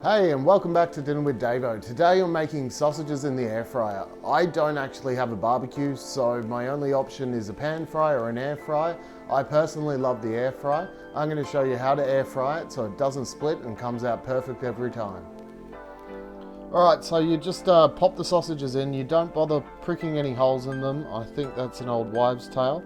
Hey, and welcome back to Dinner with Davo. Today I'm making sausages in the air fryer. I don't actually have a barbecue, so my only option is a pan fry or an air fryer. I personally love the air fry. I'm going to show you how to air fry it so it doesn't split and comes out perfect every time. Alright, so you just pop the sausages in. You don't bother pricking any holes in them. I think that's an old wives' tale.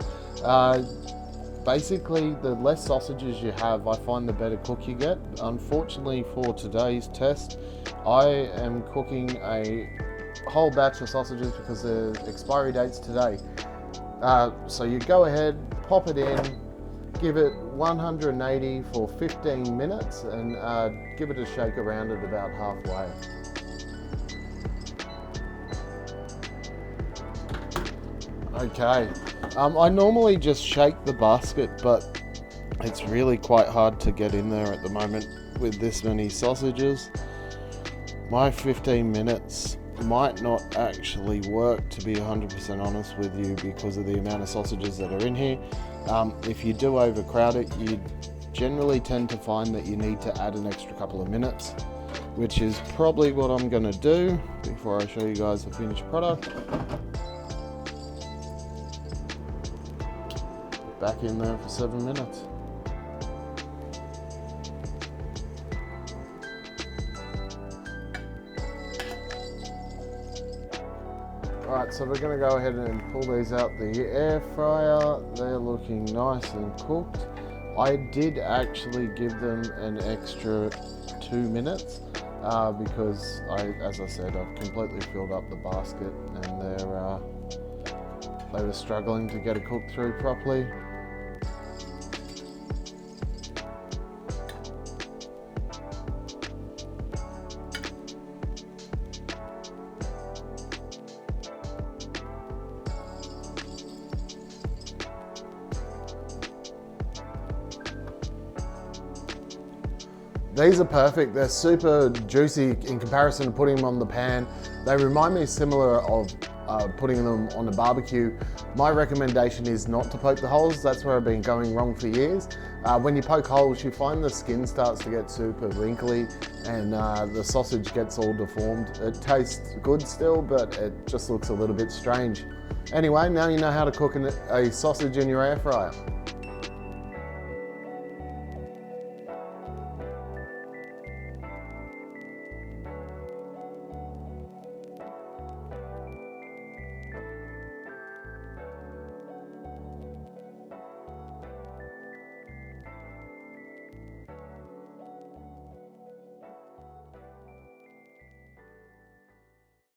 Basically, the less sausages you have, I find the better cook you get. Unfortunately for today's test, I am cooking a whole batch of sausages because the expiry date's today. So you go ahead, pop it in, give it 180 for 15 minutes and give it a shake around at about halfway. Okay, I normally just shake the basket, but it's really quite hard to get in there at the moment with this many sausages. My 15 minutes might not actually work, to be 100% honest with you, because of the amount of sausages that are in here. If you do overcrowd it, you generally tend to find that you need to add an extra couple of minutes, which is probably what I'm going to do before I show you guys the finished product. Back in there for 7 minutes. Alright, so we're going to go ahead and pull these out the air fryer. They're looking nice and cooked. I did actually give them an extra 2 minutes because as I said, I've completely filled up the basket and they were struggling to get it cooked through properly. These are perfect. They're super juicy in comparison to putting them on the pan. They remind me similar of putting them on a barbecue. My recommendation is not to poke the holes. That's where I've been going wrong for years. When you poke holes, you find the skin starts to get super wrinkly and the sausage gets all deformed. It tastes good still, but it just looks a little bit strange. Anyway, now you know how to cook a sausage in your air fryer.